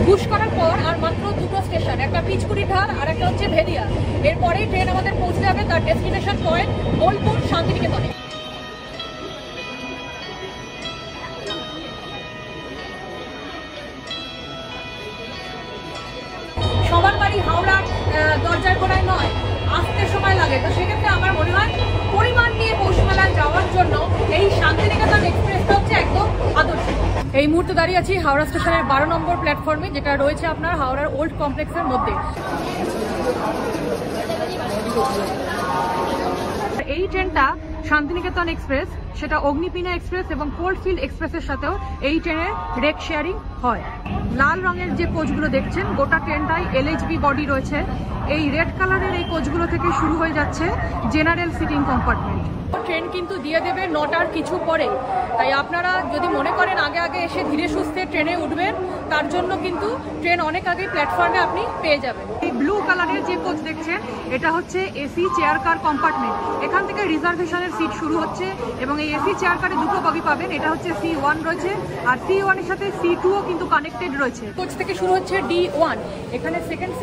Push করার পর আর মাত্র দুটো স্টেশন, একটা পিচকুড়ি ঢাল আর একটা হচ্ছে ভেদিয়া। এরপরেই ট্রেন আমাদের পৌঁছে যাবে তার ডেস্টিনেশন পয়েন্ট বোলপুর শান্তিনিকেতনে। সবার বাড়ি হাওড়ার দরজার গোড়ায় নয়, আসতে সময় লাগে। তো সেক্ষেত্রে আমার মনে হয় পরিমাণ নিয়ে পৌষ মেলায় যাওয়ার জন্য এই শান্তিনিকেতন এক্সপ্রেসটা হচ্ছে একদম আদর্শ। এই মুহূর্তে দাঁড়িয়ে আছি হাওড়া স্টেশনের 12 নম্বর প্ল্যাটফর্মে, যেটা রয়েছে আপনার হাওড়ার ওল্ড কমপ্লেক্সের মধ্যে। এই ট্রেনটা শান্তিনিকেতন এক্সপ্রেস, সেটা অগ্নিপীনা এক্সপ্রেস এবং কোল্ডফিল্ড এক্সপ্রেসের সাথেও এই ট্রেনের রেক শেয়ারিং হয়। লাল রঙের যে কোচগুলো দেখছেন গোটা ট্রেনটাই LHB বডি রয়েছে। এই রেড কালারের এই কোচগুলো থেকে শুরু হয়ে যাচ্ছে জেনারেল সিটিং কম্পার্টমেন্ট। ট্রেন কিন্তু দিয়ে দেবে 9টার কিছু পরে, তাই আপনারা যদি মনে করেন আগে আগে এসে ধীরে সুস্থে ট্রেনে উঠবেন, তার জন্য কিন্তু ট্রেন অনেক আগে প্ল্যাটফর্মে আপনি পেয়ে যাবেন। এই ব্লু কালারের যে কোচ দেখছেন এটা হচ্ছে এসি চেয়ার কার কম্পার্টমেন্ট। এখান থেকে রিজার্ভেশনের সিট শুরু হচ্ছে এবং এই এসি চেয়ার কারে দুটো বগি পাবেন। এটা হচ্ছে C1 রয়েছে আর C1 এর সাথে C2ও কিন্তু কানেক্টেড রয়েছে। কোচ থেকে শুরু হচ্ছে D1। এখানে সেকেন্ড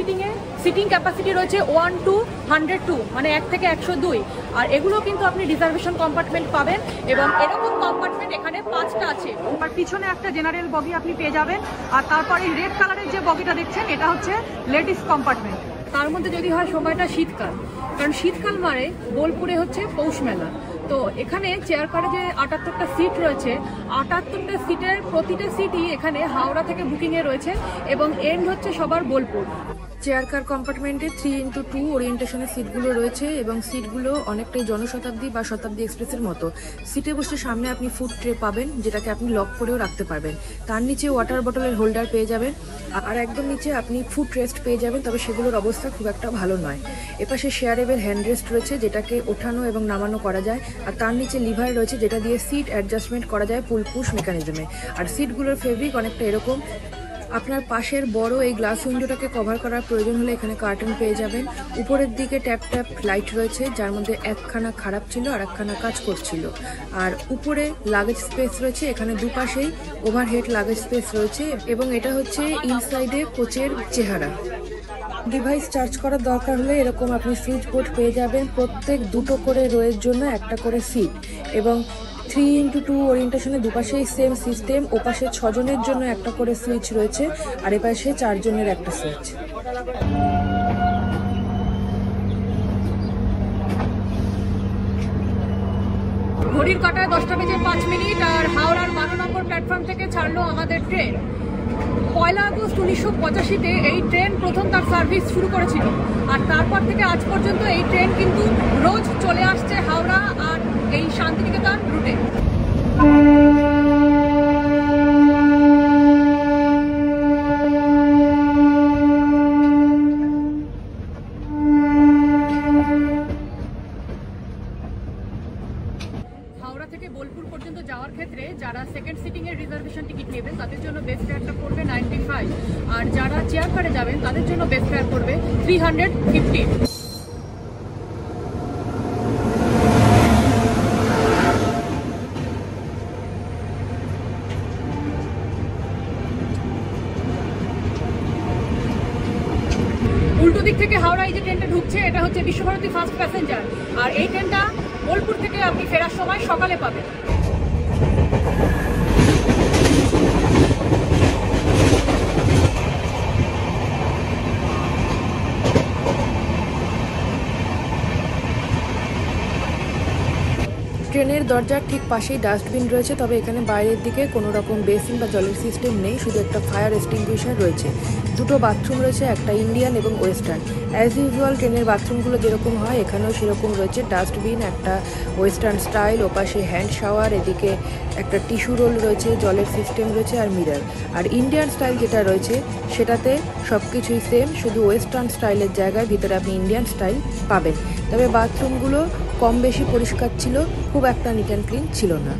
সিটিং ক্যাপাসিটি রয়েছে 1 to 102, মানে 1 থেকে 102। আর এগুলো কিন্তু আপনি রিজার্ভেশন কম্পার্টমেন্ট পাবেন এবং এরকম কম্পার্টমেন্ট এখানে 5টা আছে। আর পিছনে একটা জেনারেল বগি আপনি পেয়ে যাবেন। আর তারপরে রেড কালারের যে বগিটা দেখছেন এটা হচ্ছে লেডিস কম্পার্টমেন্ট। তার মধ্যে যদি হয় সময়টা শীতকাল, কারণ শীতকাল মানে বোলপুরে হচ্ছে পৌষ মেলা। তো এখানে চেয়ার কারে যে 78টা সিট রয়েছে, 78টা সিটের প্রতিটা সিটই এখানে হাওড়া থেকে বুকিংয়ে রয়েছে এবং এন্ড হচ্ছে সবার বোলপুর। চেয়ার কার কম্পার্টমেন্টে 3x2 ওরিয়েন্টেশনের সিটগুলো রয়েছে এবং সিটগুলো অনেকটাই জনশতাব্দী বা শতাব্দী এক্সপ্রেসের মতো। সিটে বসে সামনে আপনি ফুড ট্রে পাবেন, যেটাকে আপনি লক করেও রাখতে পারবেন। তার নিচে ওয়াটার বটলের হোল্ডার পেয়ে যাবেন আর একদম নিচে আপনি ফুড রেস্ট পেয়ে যাবেন, তবে সেগুলোর অবস্থা খুব একটা ভালো নয়। এপাশে শেয়ারেবল হ্যান্ড রেস্ট রয়েছে, যেটাকে ওঠানো এবং নামানো করা যায়। আর তার নিচে লিভার রয়েছে, যেটা দিয়ে সিট অ্যাডজাস্টমেন্ট করা যায় পুল পুশ মেকানিজমে। আর সিটগুলোর ফেব্রিক অনেকটা এরকম। আপনার পাশের বড় এই গ্লাস উইন্ডোটাকে কভার করার প্রয়োজন হলে এখানে কার্টেন পেয়ে যাবেন। উপরের দিকে ট্যাপ ট্যাপ লাইট রয়েছে, যার মধ্যে একখানা খারাপ ছিল আর একখানা কাজ করছিল। আর উপরে লাগেজ স্পেস রয়েছে, এখানে দুপাশেই ওভারহেড লাগেজ স্পেস রয়েছে এবং এটা হচ্ছে ইনসাইডে কোচের চেহারা। ডিভাইস চার্জ করার দরকার হলে এরকম আপনি সুইচ বোর্ড পেয়ে যাবেন। প্রত্যেক দুটো করে রোয়ের জন্য একটা করে সিট এবং 3x2 ওরিয়েন্টেশনে দুপাশেই সেম সিস্টেম। ওপাশে 6 জনের জন্য একটা করে সুইচ রয়েছে আর এপাশে 4 জনের একটা সুইচ। ঘড়ির কাঁটায় 10টা বেজে 5 মিনিট আর হাওড়ার 12 নম্বর প্ল্যাটফর্ম থেকে ছাড়লো আমাদের ট্রেন। 1 আগস্ট 1985-তে এই ট্রেন প্রথম তার সার্ভিস শুরু করেছিল আর তারপর থেকে আজ পর্যন্ত এই ট্রেন কিন্তু রোজ চলে আসছে হাওড়া আর এই শান্তিনিকেতন রুটে। হাওড়া থেকে বোলপুর পর্যন্ত যাওয়ার ক্ষেত্রে যারা সেকেন্ড সিটিং এর রিজার্ভেশন টিকিট নেবেন তাদের জন্য বেস্ট ফেয়ারটা পড়বে 95 আর যারা চেয়ার কারে যাবেন তাদের জন্য বেস্ট ফেয়ার পড়বে 350। উল্টো দিক থেকে হাওড়া এই যে ট্রেনটা ঢুকছে এটা হচ্ছে বিশ্বভারতী ফাস্ট প্যাসেঞ্জার আর এই ট্রেনটা বোলপুর থেকে আপনি ফেরার সময় সকালে পাবেন। ট্রেনের দরজার ঠিক পাশেই ডাস্টবিন রয়েছে, তবে এখানে বাইরের দিকে কোনো রকম বেসিন বা জলের সিস্টেম নেই, শুধু একটা ফায়ার এক্সটিংগুইশার রয়েছে। দুটো বাথরুম রয়েছে, একটা ইন্ডিয়ান এবং ওয়েস্টার্ন। অ্যাজ ইউজুয়াল ট্রেনের বাথরুমগুলো যেরকম হয় এখানেও সেরকম রয়েছে, ডাস্টবিন, একটা ওয়েস্টার্ন স্টাইল, ওপাশে হ্যান্ড শাওয়ার, এদিকে একটা টিস্যু রোল রয়েছে, জলের সিস্টেম রয়েছে আর মিরর। আর ইন্ডিয়ান স্টাইল যেটা রয়েছে সেটাতে সব কিছুই সেম, শুধু ওয়েস্টার্ন স্টাইলের জায়গায় ভিতরে আপনি ইন্ডিয়ান স্টাইল পাবেন। তবে বাথরুমগুলো কম বেশি পরিষ্কার ছিল, খুব একটা নিট অ্যান্ড ক্লিন ছিল না।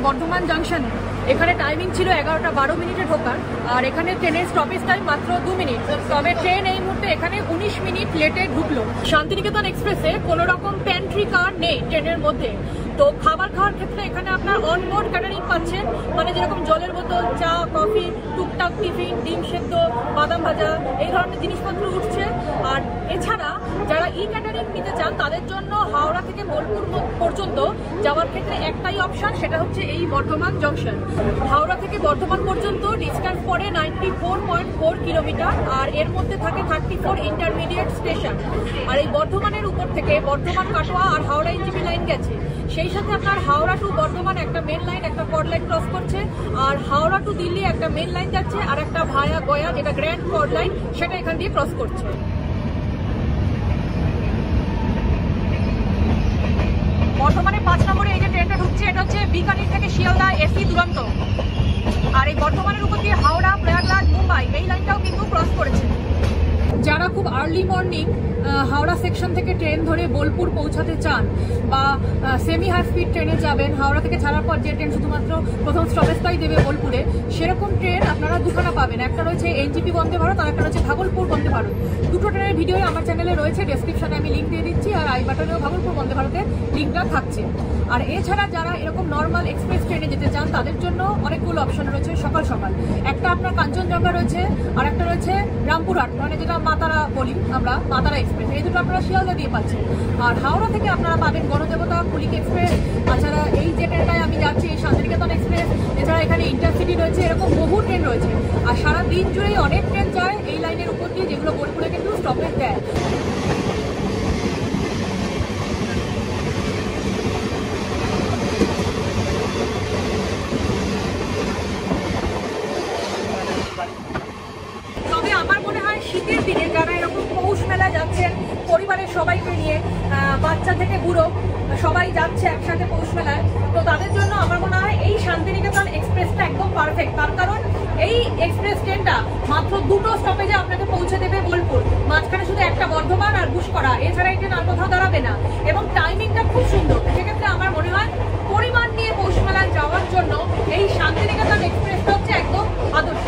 বর্ধমান জাংশনে এখানে টাইমিং ছিল 11:12 ঢোকার, আর এখানে ট্রেনের স্টপেজ টাইম মাত্র 2 মিনিট। তবে ট্রেন এই মুহূর্তে এখানে 19 মিনিট লেটে ঢুকলো। শান্তিনিকেতন এক্সপ্রেসে কোনো রকম প্যান্ট্রি কার নেই ট্রেনের মধ্যে। তো খাবার খাওয়ার ক্ষেত্রে এখানে আপনার অনবোর্ড ক্যাটারিং পাচ্ছেন, মানে যেরকম জলের বোতল, চা, কফি, টুকটাক টিফিন, ডিম সেদ্ধ, বাদাম ভাজা, এই ধরনের জিনিসপত্র উঠছে। আর এছাড়া যারা ই ক্যাটারিং নিতে চান তাদের জন্য হাওড়া থেকে বোলপুর পর্যন্ত যাওয়ার ক্ষেত্রে একটাই অপশন, সেটা হচ্ছে এই বর্ধমান জংশন। হাওড়া থেকে বর্ধমান পর্যন্ত ডিস্টেন্স পড়ে 94.4 কিলোমিটার, আর এর মধ্যে থাকে 34 ইন্টারমিডিয়েট স্টেশন। আর এই বর্ধমানের উপর থেকে বর্ধমান কাটোয়া আর হাওড়া এনজিপি লাইন গেছে, সেই সাথে আপনার হাওড়া টু বর্ধমান একটা মেন লাইন, একটা কর্ড লাইন ক্রস করছে, আর হাওড়া টু দিল্লি একটা মেন লাইন যাচ্ছে, আর একটা ভায়া গয়া যেটা গ্র্যান্ড কর্ড লাইন, সেটা এখান দিয়ে ক্রস করছে। বর্ধমানে 5 নম্বরে এই যে ট্রেনটা ঢুকছে, এটা হচ্ছে বিকানির থেকে শিয়ালদা এসি দুরন্ত। আর এই বর্ধমানের উপর দিয়ে হাওড়া, প্রয়াগরাজ, মুম্বাই এই লাইনটাও কিন্তু ক্রস করেছে। যারা খুব আর্লি মর্নিং হাওড়া সেকশন থেকে ট্রেন ধরে বোলপুর পৌঁছাতে চান, বা সেমি হাই স্পিড ট্রেনে যাবেন, হাওড়া থেকে ছাড়ার পর যে ট্রেন শুধুমাত্র প্রথম স্টপেজটাই দেবে বোলপুরে, সেরকম ট্রেন আপনারা দুখানা পাবেন। একটা রয়েছে এনজিপি বন্দে ভারত, আর একটা রয়েছে ভাগলপুর বন্দে ভারত। দুটো ট্রেনের ভিডিও আমার চ্যানেলে রয়েছে, ডেসক্রিপশনে আমি লিঙ্ক দিয়ে দিচ্ছি, আর আই বাটনেও ভাগলপুর বন্দে ভারতের লিঙ্কটা থাকছে। আর এছাড়া যারা এরকম নর্মাল এক্সপ্রেস ট্রেনে যেতে চান তাদের জন্য অনেকগুলো অপশন রয়েছে সকাল সকাল। একটা আপনার কাঞ্চনজঙ্ঘা রয়েছে, আর একটা রয়েছে রামপুরহাট, মানে যেটা মাতারা বলি আমরা, মাতারা এক্সপ্রেস। এই দুটো আপনারা শিয়ালদা দিয়ে পাচ্ছেন। আর হাওড়া থেকে আপনারা পাবেন গণদেবতা, কুলিক এক্সপ্রেস। তাছাড়া এই যে ট্রেনটায় আমি যাচ্ছি, এই শান্তিনিকেতন এক্সপ্রেস। এছাড়া এখানে ইন্টারসিটি রয়েছে, এরকম বহু ট্রেন রয়েছে। আর সারা দিন জুড়েই অনেক ট্রেন যায় এই লাইনের উপর দিয়ে, যেগুলো বোলপুরে কিন্তু স্টপেজ দেয়। তবে আমার মনে হয় শীতের দিনে যারা এরকম পৌষ মেলা যাচ্ছেন পরিবারের সবাইকে নিয়ে, বাচ্চা থেকে বুড়ো সবাই যাচ্ছে একসাথে পৌষ মেলায়, তো তাদের জন্য আমার মনে হয় এই শান্তিনিকেতন এক্সপ্রেসটা একদম পারফেক্ট। তার কারণ এই এক্সপ্রেস ট্রেনটা মাত্র 2টো স্টপেজে আপনাকে পৌঁছে দেবে বোলপুর, মাঝখানে শুধু একটা বর্ধমান আর ঘুষকরা, এছাড়া এই ট্রেন আর কোথাও দাঁড়াবে না, এবং টাইমিংটা খুব সুন্দর। সেক্ষেত্রে আমার মনে হয় পরিবার নিয়ে পৌষ মেলায় যাওয়ার জন্য এই শান্তিনিকেতন এক্সপ্রেসটা হচ্ছে একদম আদর্শ।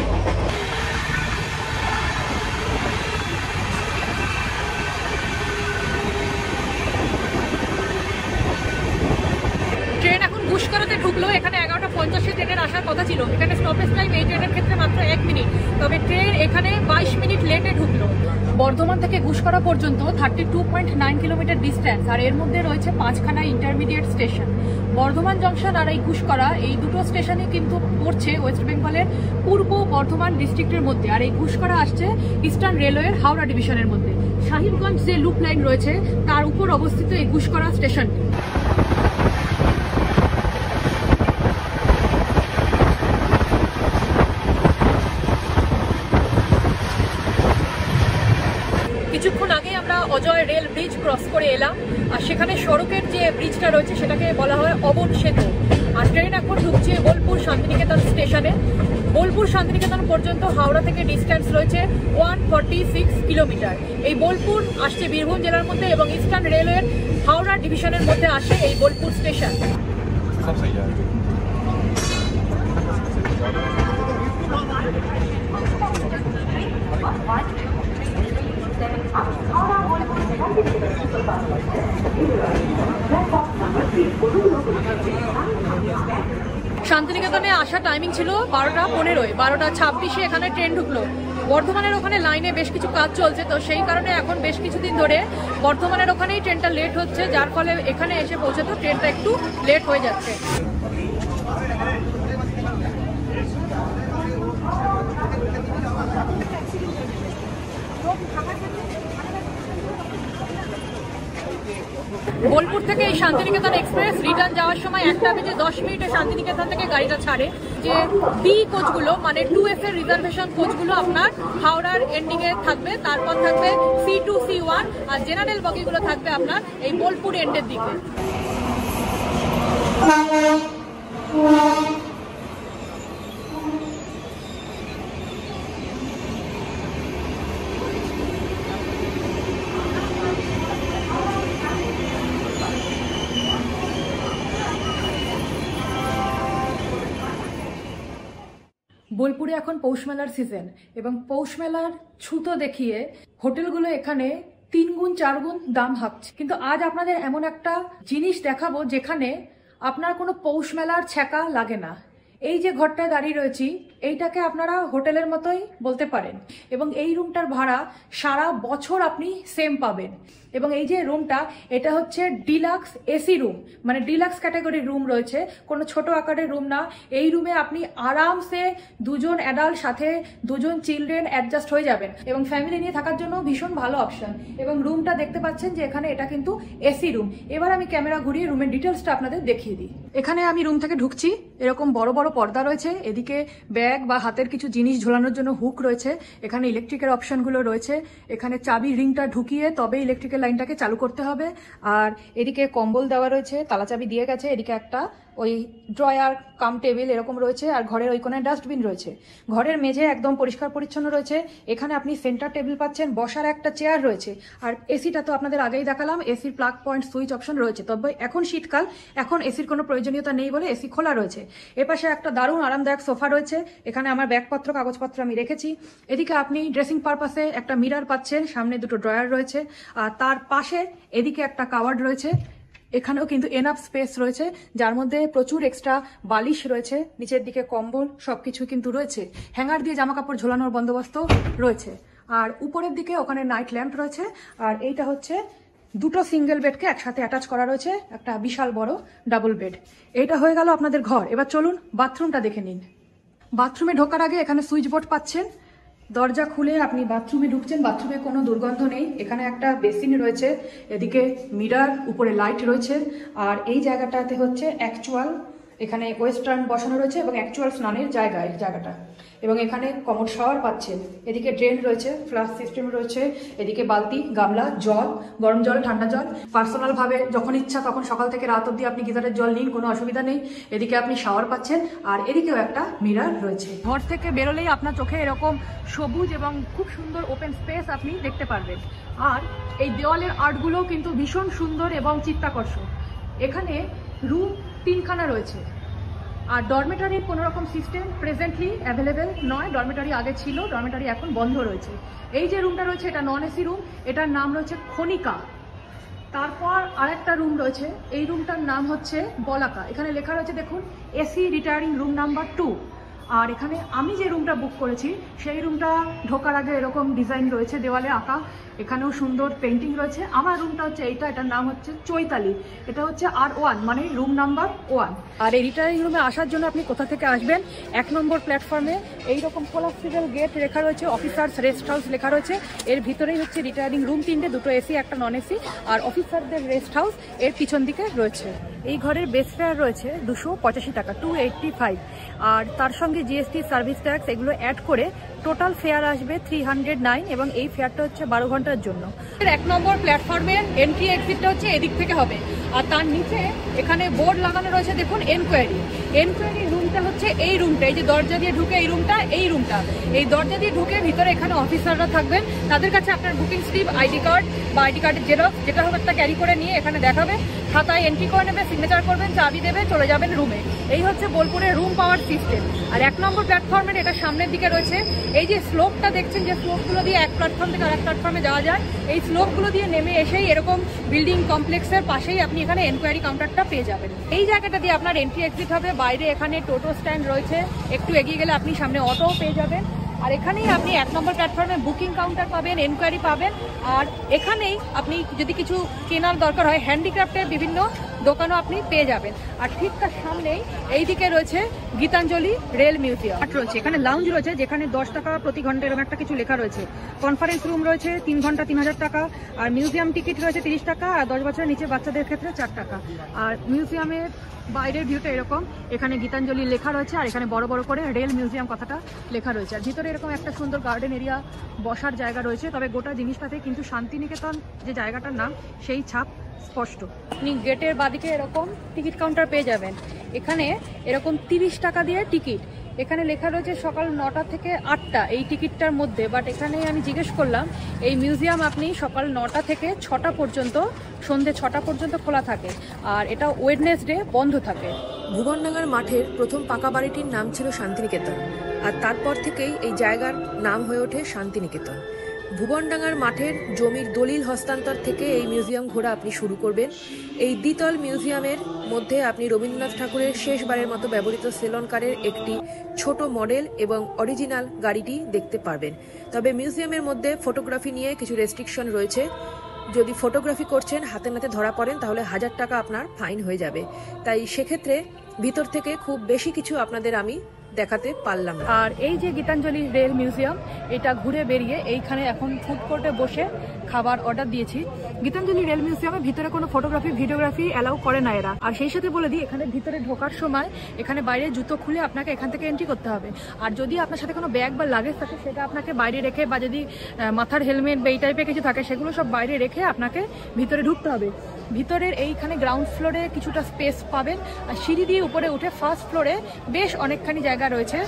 ট্রেন এখন ঘুষকরাতে ঢুকলো। এখানে 11:50 ট্রেনের আসার কথা ছিল। এখানে স্টপেজ টাইম এই ট্রেনের ক্ষেত্রে মাত্র 1 মিনিট, তবে ট্রেন এখানে 22 মিনিট লেটে ঢুকলো। বর্ধমান থেকে ঘুষকরা পর্যন্ত 32.9 কিলোমিটার ডিস্টেন্স, আর এর মধ্যে রয়েছে 5খানা ইন্টারমিডিয়েট স্টেশন। বর্ধমান জংশন আর এই ঘুষকরা, এই দুটো স্টেশনই কিন্তু পড়ছে ওয়েস্ট বেঙ্গলের পূর্ব বর্ধমান ডিস্ট্রিক্টের মধ্যে। আর এই ঘুষকরা আসছে ইস্টার্ন রেলওয়ের হাওড়া ডিভিশনের মধ্যে। সাহিবগঞ্জ যে লুপ লাইন রয়েছে তার উপর অবস্থিত এই ঘুষকরা স্টেশনটি। কিছুক্ষণ আগে আমরা অজয় রেল ব্রিজ ক্রস করে এলাম, আর সেখানে সড়কের যে ব্রিজটা রয়েছে সেটাকে বলা হয় অবন সেতু। আর ট্রেন এখন ঢুকছে বোলপুর শান্তিনিকেতন স্টেশনে। বোলপুর শান্তিনিকেতন পর্যন্ত হাওড়া থেকে ডিস্টেন্স রয়েছে 146 কিলোমিটার। এই বোলপুর আসছে বীরভূম জেলার মধ্যে, এবং ইস্টার্ন রেলওয়ের হাওড়া ডিভিশনের মধ্যে আসে এই বোলপুর স্টেশন। শান্তিনিকেতনে আসা টাইমিং ছিল 12:15, 12:26 এখানে ট্রেন ঢুকলো। বর্ধমানের ওখানে লাইনে বেশ কিছু কাজ চলছে, তো সেই কারণে এখন বেশ কিছুদিন ধরে বর্ধমানের ওখানেই ট্রেনটা লেট হচ্ছে, যার ফলে এখানে এসে পৌঁছাতে ট্রেনটা একটু লেট হয়ে যাচ্ছে। বোলপুর থেকে এই শান্তিনিকেতন এক্সপ্রেস রিটার্ন যাওয়ার সময় 1:10 শান্তিনিকেতন থেকে গাড়িটা ছাড়ে। যে বি কোচগুলো, মানে 2F এর রিজার্ভেশন কোচগুলো আপনার হাওড়ার এন্ডিং এ থাকবে, তারপর থাকবে C2, C1, আর জেনারেল বগিগুলো থাকবে আপনার এই বোলপুর এন্ডের দিকে। বোলপুরে এখন পৌষ মেলার সিজন এবং পৌষ মেলার ছুতো দেখিয়ে হোটেলগুলো এখানে 3 গুণ 4 গুণ দাম হাঁকছে। কিন্তু আজ আপনাদের এমন একটা জিনিস দেখাবো যেখানে আপনার কোনো পৌষ মেলার ছ্যাঁকা লাগে না। এই যে ঘরটায় দাঁড়িয়ে রয়েছি এইটাকে আপনারা হোটেলের মতোই বলতে পারেন এবং এই রুমটার ভাড়া সারা বছর আপনি সেম পাবেন। এবং এই যে রুমটা এটা হচ্ছে ডিলাক্স এসি রুম, মানে ডিলাক্স ক্যাটাগরির রুম রয়েছে, কোনো ছোট আকারের রুম না। এই রুমে আপনি আরামসে 2 জন অ্যাডাল্ট সাথে 2 জন চিলড্রেন অ্যাডজাস্ট হয়ে যাবেন এবং ফ্যামিলি নিয়ে থাকার জন্য ভীষণ ভালো অপশন। এবং রুমটা দেখতে পাচ্ছেন যে এখানে এটা কিন্তু এসি রুম। এবার আমি ক্যামেরা ঘুরিয়ে রুমের ডিটেলসটা আপনাদের দেখিয়ে দিই। এখানে আমি রুম থেকে ঢুকছি, এরকম বড় বড় পর্দা রয়েছে, এদিকে ব্যাগ বা হাতের কিছু জিনিস ঝোলানোর জন্য হুক রয়েছে, এখানে ইলেকট্রিকের অপশনগুলো রয়েছে, এখানে চাবি রিংটা ঢুকিয়ে তবে ইলেকট্রিকের লাইনটাকে চালু করতে হবে। আর এদিকে কম্বল দেওয়া রয়েছে, তালা চাবি দিয়ে গেছে, এদিকে একটা ওই ড্রয়ার কাম টেবিল এরকম রয়েছে, আর ঘরের ওই কোণায় ডাস্টবিন রয়েছে। ঘরের মেঝে একদম পরিষ্কার পরিচ্ছন্ন রয়েছে। এখানে আপনি সেন্টার টেবিল পাচ্ছেন, বসার একটা চেয়ার রয়েছে। আর এসিটা তো আপনাদের আগেই দেখালাম, এসির প্লাগ পয়েন্ট সুইচ অপশন রয়েছে। তবে এখন শীতকাল, এখন এসির কোনো প্রয়োজনীয়তা নেই বলে এসি খোলা রয়েছে। এপাশে একটা দারুণ আরামদায়ক সোফা রয়েছে, এখানে আমার ব্যাগপত্র কাগজপত্র আমি রেখেছি। এদিকে আপনি ড্রেসিং পারপাসে একটা মিরর পাচ্ছেন, সামনে 2টো ড্রয়ার রয়েছে, আর তার পাশে এদিকে একটা কাওয়ার্ড রয়েছে। এখানেও কিন্তু এনাফ স্পেস রয়েছে, যার মধ্যে প্রচুর এক্সট্রা বালিশ রয়েছে, নিচের দিকে কম্বল সবকিছু কিন্তু রয়েছে। হ্যাঙ্গার দিয়ে জামা কাপড় ঝোলানোর বন্দোবস্ত রয়েছে। আর উপরের দিকে ওখানে নাইট ল্যাম্প রয়েছে। আর এইটা হচ্ছে 2টো সিঙ্গেল বেডকে একসাথে অ্যাটাচ করা রয়েছে, একটা বিশাল বড় ডাবল বেড। এইটা হয়ে গেল আপনাদের ঘর। এবার চলুন বাথরুমটা দেখে নিন। বাথরুমে ঢোকার আগে এখানে সুইচ বোর্ড পাচ্ছেন, দরজা খুলে আপনি বাথরুমে ঢুকছেন। বাথরুমে কোনো দুর্গন্ধ নেই, এখানে একটা বেসিন রয়েছে, এদিকে মিরর, উপরে লাইট রয়েছে। আর এই জায়গাটাতে হচ্ছে অ্যাকচুয়াল, এখানে ওয়েস্টার্ন বসানো রয়েছে এবং অ্যাকচুয়াল স্নানের জায়গাটা। এবং এখানে কমোড শাওয়ার পাচ্ছেন, এদিকে ড্রেন রয়েছে, ফ্লাশ সিস্টেম রয়েছে, এদিকে বালতি, গামলা, জল, গরম জল, ঠান্ডা জল। পার্সোনাল ভাবে যখন ইচ্ছা তখন সকাল থেকে রাত অব্দি আপনি গিজারের জল নিন, কোনো অসুবিধা নেই। এদিকে আপনি শাওয়ার পাচ্ছেন, আর এদিকেও একটা মিরর রয়েছে। ঘর থেকে বেরোলেই আপনার চোখে এরকম সবুজ এবং খুব সুন্দর ওপেন স্পেস আপনি দেখতে পারবেন। আর এই দেওয়ালের আর্টগুলোও কিন্তু ভীষণ সুন্দর এবং চিত্তাকর্ষক। এখানে রুম 3খানা রয়েছে। আর ডরমেটারির কোনো রকম সিস্টেম প্রেজেন্টলি অ্যাভেলেবেল নয়, ডরমেটারি আগে ছিল, ডরমেটারি এখন বন্ধ রয়েছে। এই যে রুমটা রয়েছে এটা নন এসি রুম, এটার নাম রয়েছে খনিকা। তারপর আরেকটা রুম রয়েছে, এই রুমটার নাম হচ্ছে বলাকা। এখানে লেখা রয়েছে দেখুন এসি রিটায়ারিং রুম নাম্বার 2। আর এখানে আমি যে রুমটা বুক করেছি সেই রুমটা ঢোকার আগে এরকম ডিজাইন রয়েছে দেওয়ালে আঁকা, এখানেও সুন্দর পেন্টিং রয়েছে। আমার রুমটা হচ্ছে এটার নাম হচ্ছে চৈতালি, এটা হচ্ছে R1 মানে রুম নাম্বার 1। আর এই রিটায়ারিং রুমে আসার জন্য আপনি কোথা থেকে আসবেন, 1 নম্বর প্ল্যাটফর্মে এইরকম কোলাপসিবল গেট লেখা রয়েছে, অফিসার্স রেস্ট হাউস লেখা রয়েছে। এর ভিতরেই হচ্ছে রিটায়ারিং রুম 3টে, 2টো এসি, একটা নন এসি। আর অফিসারদের রেস্ট হাউস এর পিছন দিকে রয়েছে। এই ঘরের বেস ফেয়ার রয়েছে 285 টাকা, 285। আর তার সঙ্গে জিএসটি, সার্ভিস ট্যাক্স এগুলো অ্যাড করে টোটাল ফেয়ার আসবে 309 এবং এই ফেয়ারটা হচ্ছে 12 ঘন্টার জন্য। 1 নম্বর প্ল্যাটফর্মের এন্ট্রি এক্সিটটা হচ্ছে এদিক থেকে হবে। আর তার নিচে এখানে বোর্ড লাগানো রয়েছে দেখুন এনকোয়ারি। এনকোয়ারি রুমটা হচ্ছে এই রুমটা, এই যে দরজা দিয়ে ঢুকে এই রুমটা, এই দরজা দিয়ে ঢুকে ভিতরে এখানে অফিসাররা থাকবেন, তাদের কাছে আপনার বুকিং স্লিপ, আইডি কার্ড বা আইডি কার্ডের জেরক্স যেটা হোক একটা ক্যারি করে নিয়ে এখানে দেখাবে, খাতায় এন্ট্রি করে নেবে, সিগনেচার করবেন, চাবি দেবে, চলে যাবেন রুমে। এই হচ্ছে বোলপুরের রুম পাওয়ার সিস্টেম। আর 1 নম্বর প্ল্যাটফর্মের এটা সামনের দিকে রয়েছে, এই যে স্লোপটা দেখছেন, যে স্লোপগুলো দিয়ে এক প্ল্যাটফর্ম থেকে আরেক প্ল্যাটফর্মে যাওয়া যায়, এই স্লোপগুলো দিয়ে নেমে এসেই এরকম বিল্ডিং কমপ্লেক্সের পাশেই আপনি এখানে এনকোয়ারি কাউন্টারটা পেয়ে যাবেন। এই জায়গাটা দিয়ে আপনার এন্ট্রি এক্সিট হবে। বাইরে এখানে টোটো স্ট্যান্ড রয়েছে, একটু এগিয়ে গেলে আপনি সামনে অটোও পেয়ে যাবেন। আর এখানেই আপনি 1 নম্বর প্ল্যাটফর্মে বুকিং কাউন্টার পাবেন, এনকোয়ারি পাবেন। আর এখানেই আপনি যদি কিছু কেনার দরকার হয় হ্যান্ডিক্রাফটের বিভিন্ন দোকানও আপনি পেয়ে যাবেন। আর ঠিক তার সামনেই এইদিকে রয়েছে গীতাঞ্জলি রেল মিউজিয়াম রয়েছে, এখানে লাউঞ্জ রয়েছে যেখানে 10 টাকা প্রতি ঘন্টা এরকম একটা কিছু লেখা রয়েছে। কনফারেন্স রুম রয়েছে 3 ঘন্টা 3000 টাকা। আর মিউজিয়াম টিকিট রয়েছে 30 টাকা, আর 10 বছরের নিচে বাচ্চাদের ক্ষেত্রে 4 টাকা। আর মিউজিয়ামের বাইরের ভিউটা এরকম, এখানে গীতাঞ্জলি লেখা রয়েছে আর এখানে বড় বড় করে রেল মিউজিয়াম কথাটা লেখা রয়েছে। আর ভিতরে এরকম একটা সুন্দর গার্ডেন এরিয়া, বসার জায়গা রয়েছে। তবে গোটা জিনিসটাতে কিন্তু শান্তিনিকেতন যে জায়গাটার নাম সেই ছাপ স্পষ্ট। আপনি গেটের বাদিকে এরকম টিকিট কাউন্টার পেয়ে যাবেন, এখানে এরকম 30 টাকা দিয়ে টিকিট। এখানে লেখা রয়েছে সকাল 9টা থেকে 8টা এই টিকিটটার মধ্যে, বাট এখানে আমি জিজ্ঞেস করলাম এই মিউজিয়াম আপনি সকাল 9টা থেকে 6টা পর্যন্ত, সন্ধ্যে 6টা পর্যন্ত খোলা থাকে, আর এটা ওয়েডনেসডে বন্ধ থাকে। ভুবনডাঙ্গার মাঠের প্রথম পাকা বাড়িটির নাম ছিল শান্তিনিকেতন। আর তারপর থেকেই এই জায়গার নাম হয়ে ওঠে শান্তিনিকেতন। ভুবনডাঙ্গার মাঠের জমির দলিল হস্তান্তর থেকে এই মিউজিয়াম ঘোরা আপনি শুরু করবেন। এই দ্বিতল মিউজিয়ামের মধ্যে আপনি রবীন্দ্রনাথ ঠাকুরের শেষবারের মতো ব্যবহৃত সেলন কারের একটি ছোট মডেল এবং অরিজিনাল গাড়িটি দেখতে পারবেন। তবে মিউজিয়ামের মধ্যে ফটোগ্রাফি নিয়ে কিছু রেস্ট্রিকশন রয়েছে। যদি ফটোগ্রাফি করছেন হাতে নাতে ধরা পড়েন তাহলে 1000 টাকা আপনার ফাইন হয়ে যাবে। তাই সেক্ষেত্রে ভিতর থেকে খুব বেশি কিছু আপনাদের আমি দেখাতে পারলাম না। আর এই যে গীতাঞ্জলি রেল মিউজিয়াম, এটা ঘুরে বেরিয়ে এইখানে এখন ফুড কোর্টে বসে খাবার অর্ডার দিয়েছি। গীতাঞ্জলি রেল মিউজিয়ামে ভিতরে কোনো ফটোগ্রাফি ভিডিওগ্রাফি অ্যালাউ করে না এরা। আর সেই সাথে বলে দিই, এখানে ভিতরে ঢোকার সময় এখানে বাইরে জুতো খুলে আপনাকে এখান থেকে এন্ট্রি করতে হবে। আর যদি আপনার সাথে কোনো ব্যাগ বা লাগেজ থাকে সেটা আপনাকে বাইরে রেখে, বা যদি মাথার হেলমেট বা এই টাইপের কিছু থাকে সেগুলো সব বাইরে রেখে আপনাকে ভিতরে ঢুকতে হবে। ভিতরের এইখানে গ্রাউন্ড ফ্লোরে কিছুটা স্পেস পাবেন, আর সিঁড়ি দিয়ে উপরে উঠে ফার্স্ট ফ্লোরে বেশ অনেকখানি জায়গা রয়েছে,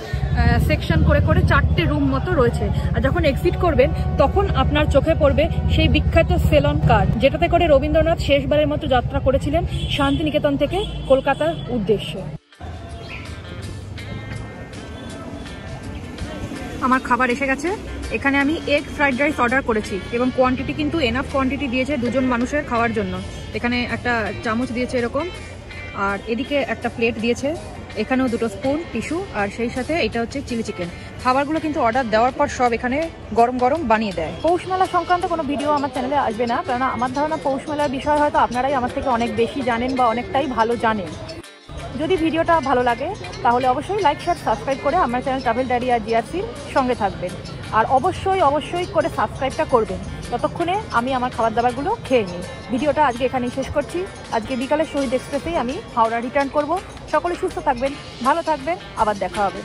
সেকশন করে করে 4টে রুম মতো রয়েছে। আর যখন এক্সিট করবেন তখন আপনার চোখে পড়বে সেই বিখ্যাত সেলন কার, যেটাতে করে রবীন্দ্রনাথ শেষবারের মতো যাত্রা করেছিলেন শান্তিনিকেতন থেকে কলকাতার উদ্দেশ্যে। আমার খাবার এসে গেছে। এখানে আমি এগ ফ্রাইড রাইস অর্ডার করেছি এবং কোয়ান্টিটি কিন্তু এনাফ কোয়ান্টিটি দিয়েছে 2জন মানুষের খাওয়ার জন্য। এখানে একটা চামচ দিয়েছে এরকম, আর এদিকে একটা প্লেট দিয়েছে, এখানেও 2টো স্পুন, টিস্যু, আর সেই সাথে এটা হচ্ছে চিলি চিকেন। খাবারগুলো কিন্তু অর্ডার দেওয়ার পর সব এখানে গরম গরম বানিয়ে দেয়। পৌষ মেলা সংক্রান্ত কোনো ভিডিও আমার চ্যানেলে আসবে না, কারণ আমার ধারণা পৌষ মেলার বিষয় হয়তো আপনারাই আমার থেকে অনেক বেশি জানেন বা অনেকটাই ভালো জানেন। যদি ভিডিওটা ভালো লাগে তাহলে অবশ্যই লাইক, শেয়ার, সাবস্ক্রাইব করে আমার চ্যানেল ট্রাভেল ডায়েরি আর জিআরসির সঙ্গে থাকবেন। আর অবশ্যই করে সাবস্ক্রাইবটা করবেন। ততক্ষণে আমি আমার খাবার দাবারগুলো খেয়ে নিই। ভিডিওটা আজকে এখানেই শেষ করছি। আজকে বিকালে শহীদ এক্সপ্রেসেই আমি হাওড়া রিটার্ন করব। সকলে সুস্থ থাকবেন, ভালো থাকবেন, আবার দেখা হবে।